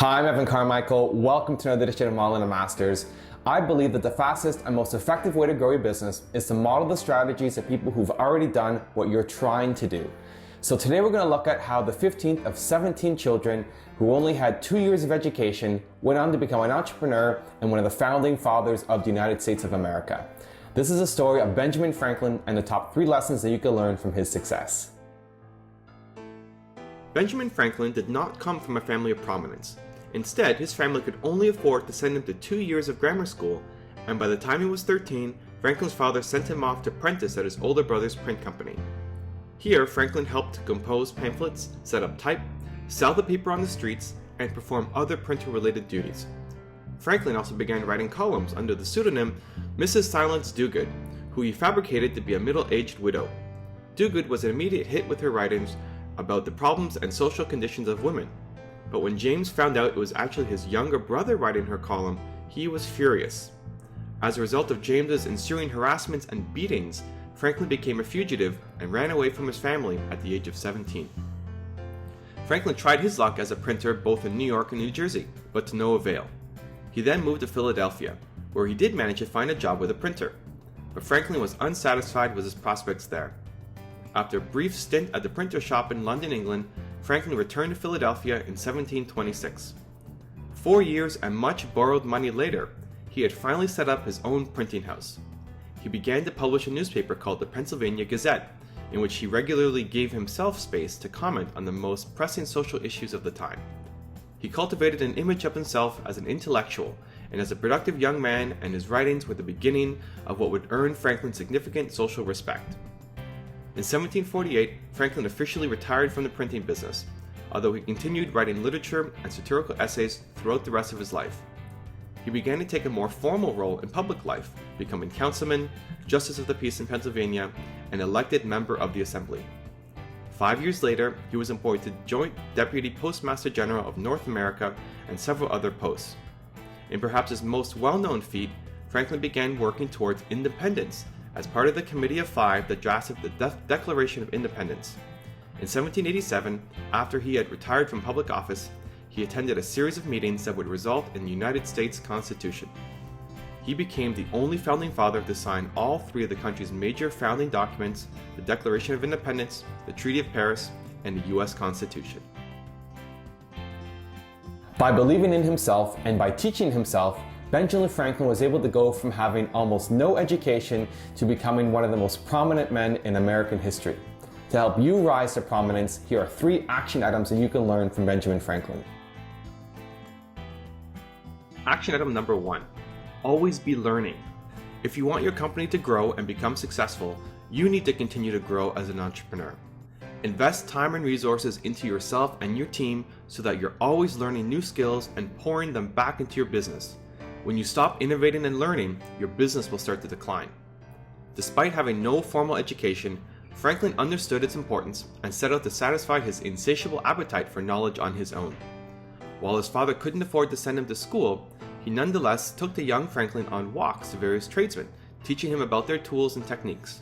Hi, I'm Evan Carmichael. Welcome to another edition of Modeling a Masters. I believe that the fastest and most effective way to grow your business is to model the strategies of people who've already done what you're trying to do. So today we're going to look at how the 15th of 17 children who only had 2 years of education went on to become an entrepreneur and one of the founding fathers of the United States of America. This is a story of Benjamin Franklin and the top 3 lessons that you can learn from his success. Benjamin Franklin did not come from a family of prominence. Instead, his family could only afford to send him to 2 years of grammar school, and by the time he was 13, Franklin's father sent him off to apprentice at his older brother's print company. Here, Franklin helped to compose pamphlets, set up type, sell the paper on the streets, and perform other printer-related duties. Franklin also began writing columns under the pseudonym Mrs. Silence Dogood, who he fabricated to be a middle-aged widow. Dogood was an immediate hit with her writings about the problems and social conditions of women. But when James found out it was actually his younger brother writing her column, he was furious. As a result of James's ensuing harassments and beatings, Franklin became a fugitive and ran away from his family at the age of 17. Franklin tried his luck as a printer both in New York and New Jersey, but to no avail. He then moved to Philadelphia, where he did manage to find a job with a printer. But Franklin was unsatisfied with his prospects there. After a brief stint at the printer shop in London, England, Franklin returned to Philadelphia in 1726. 4 years and much borrowed money later, he had finally set up his own printing house. He began to publish a newspaper called the Pennsylvania Gazette, in which he regularly gave himself space to comment on the most pressing social issues of the time. He cultivated an image of himself as an intellectual and as a productive young man, and his writings were the beginning of what would earn Franklin significant social respect. In 1748, Franklin officially retired from the printing business, although he continued writing literature and satirical essays throughout the rest of his life. He began to take a more formal role in public life, becoming councilman, justice of the peace in Pennsylvania, and elected member of the Assembly. 5 years later, he was appointed Joint Deputy Postmaster General of North America and several other posts. In perhaps his most well-known feat, Franklin began working towards independence as part of the Committee of Five that drafted the Declaration of Independence. In 1787, after he had retired from public office, he attended a series of meetings that would result in the United States Constitution. He became the only founding father to sign all 3 of the country's major founding documents, the Declaration of Independence, the Treaty of Paris, and the U.S. Constitution. By believing in himself and by teaching himself, Benjamin Franklin was able to go from having almost no education to becoming one of the most prominent men in American history. To help you rise to prominence, here are 3 action items that you can learn from Benjamin Franklin. Action item number 1. Always be learning. If you want your company to grow and become successful, you need to continue to grow as an entrepreneur. Invest time and resources into yourself and your team so that you're always learning new skills and pouring them back into your business. When you stop innovating and learning, your business will start to decline. Despite having no formal education, Franklin understood its importance and set out to satisfy his insatiable appetite for knowledge on his own. While his father couldn't afford to send him to school, he nonetheless took the young Franklin on walks to various tradesmen, teaching him about their tools and techniques.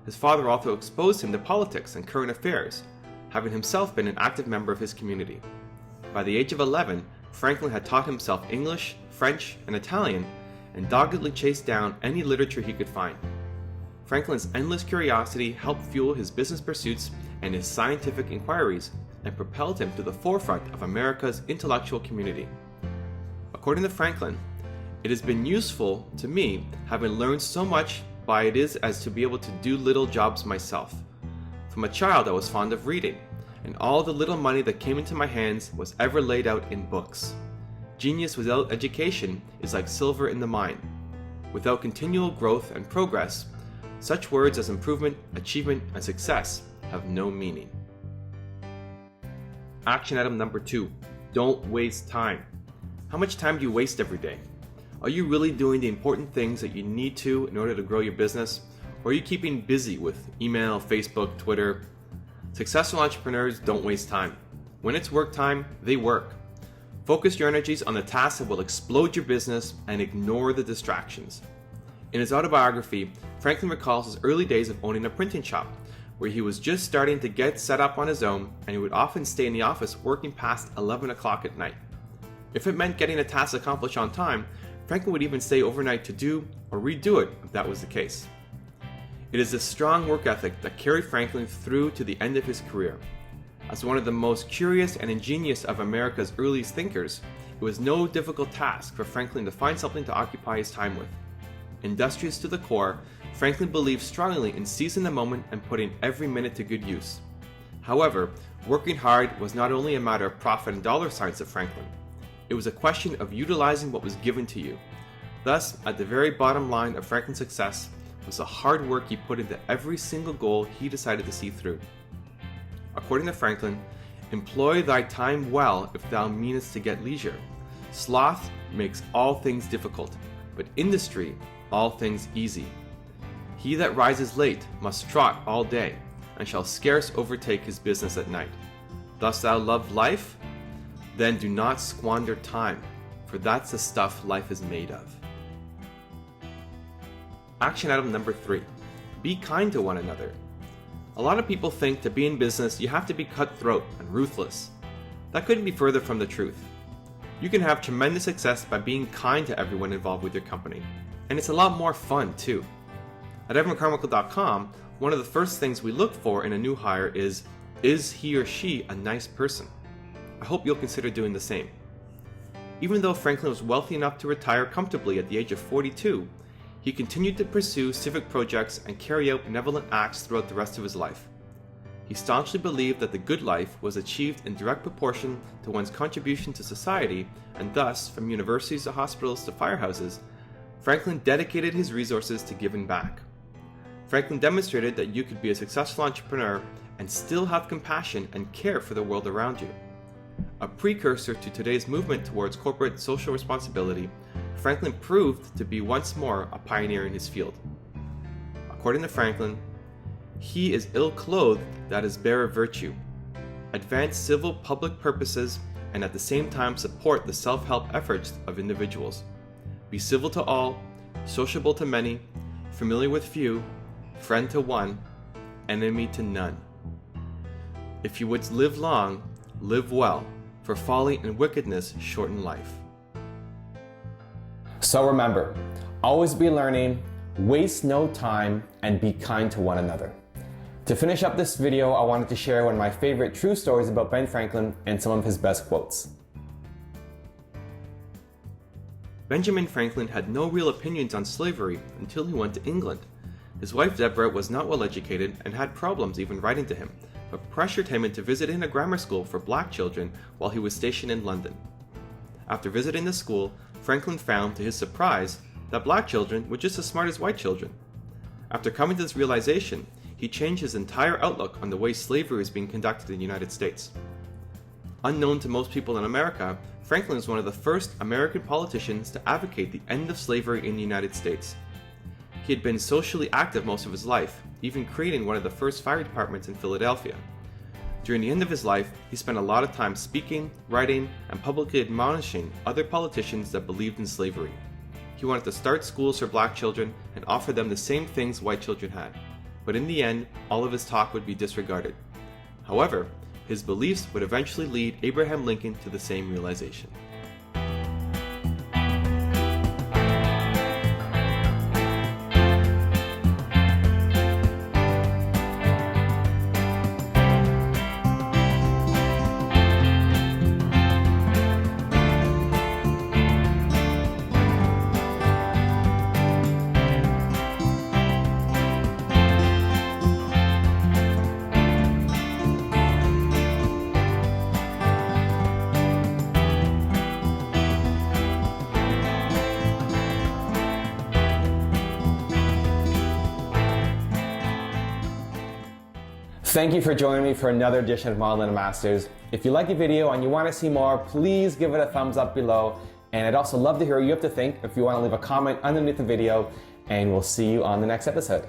His father also exposed him to politics and current affairs, having himself been an active member of his community. By the age of 11, Franklin had taught himself English, French, and Italian, and doggedly chased down any literature he could find. Franklin's endless curiosity helped fuel his business pursuits and his scientific inquiries, and propelled him to the forefront of America's intellectual community. According to Franklin, "It has been useful to me, having learned so much by it is as to be able to do little jobs myself. From a child I was fond of reading, and all the little money that came into my hands was ever laid out in books. Genius without education is like silver in the mine. Without continual growth and progress, such words as improvement, achievement, and success have no meaning." Action item number 2. Don't waste time. How much time do you waste every day? Are you really doing the important things that you need to in order to grow your business? Or are you keeping busy with email, Facebook, Twitter? Successful entrepreneurs don't waste time. When it's work time, they work. Focus your energies on the tasks that will explode your business and ignore the distractions. In his autobiography, Franklin recalls his early days of owning a printing shop, where he was just starting to get set up on his own, and he would often stay in the office working past 11 o'clock at night. If it meant getting a task accomplished on time, Franklin would even stay overnight to do or redo it if that was the case. It is this strong work ethic that carried Franklin through to the end of his career. As one of the most curious and ingenious of America's earliest thinkers, it was no difficult task for Franklin to find something to occupy his time with. Industrious to the core, Franklin believed strongly in seizing the moment and putting every minute to good use. However, working hard was not only a matter of profit and dollar signs to Franklin. It was a question of utilizing what was given to you. Thus, at the very bottom line of Franklin's success was the hard work he put into every single goal he decided to see through. According to Franklin, employ thy time well if thou meanest to get leisure. Sloth makes all things difficult, but industry all things easy. He that rises late must trot all day, and shall scarce overtake his business at night. Dost thou love life? Then do not squander time, for that's the stuff life is made of. Action item number 3. Be kind to one another. A lot of people think to be in business you have to be cutthroat and ruthless. That couldn't be further from the truth. You can have tremendous success by being kind to everyone involved with your company, and it's a lot more fun too. At EvanCarmichael.com, one of the first things we look for in a new hire is he or she a nice person? I hope you'll consider doing the same. Even though Franklin was wealthy enough to retire comfortably at the age of 42, he continued to pursue civic projects and carry out benevolent acts throughout the rest of his life. He staunchly believed that the good life was achieved in direct proportion to one's contribution to society, and thus, from universities to hospitals to firehouses, Franklin dedicated his resources to giving back. Franklin demonstrated that you could be a successful entrepreneur and still have compassion and care for the world around you. A precursor to today's movement towards corporate social responsibility, Franklin proved to be once more a pioneer in his field. According to Franklin, he is ill-clothed that is bare of virtue. Advance civil public purposes and at the same time support the self-help efforts of individuals. Be civil to all, sociable to many, familiar with few, friend to one, enemy to none. If you would live long, live well, for folly and wickedness shorten life. So remember, always be learning, waste no time, and be kind to one another. To finish up this video, I wanted to share one of my favorite true stories about Ben Franklin and some of his best quotes. Benjamin Franklin had no real opinions on slavery until he went to England. His wife Deborah was not well educated and had problems even writing to him, but pressured him into visiting a grammar school for black children while he was stationed in London. After visiting the school, Franklin found, to his surprise, that black children were just as smart as white children. After coming to this realization, he changed his entire outlook on the way slavery was being conducted in the United States. Unknown to most people in America, Franklin was one of the first American politicians to advocate the end of slavery in the United States. He had been socially active most of his life, even creating one of the first fire departments in Philadelphia. During the end of his life, he spent a lot of time speaking, writing, and publicly admonishing other politicians that believed in slavery. He wanted to start schools for black children and offer them the same things white children had. But in the end, all of his talk would be disregarded. However, his beliefs would eventually lead Abraham Lincoln to the same realization. Thank you for joining me for another edition of Modeling Masters. If you like the video and you want to see more, please give it a thumbs up below. And I'd also love to hear what you have to think if you want to leave a comment underneath the video, and we'll see you on the next episode.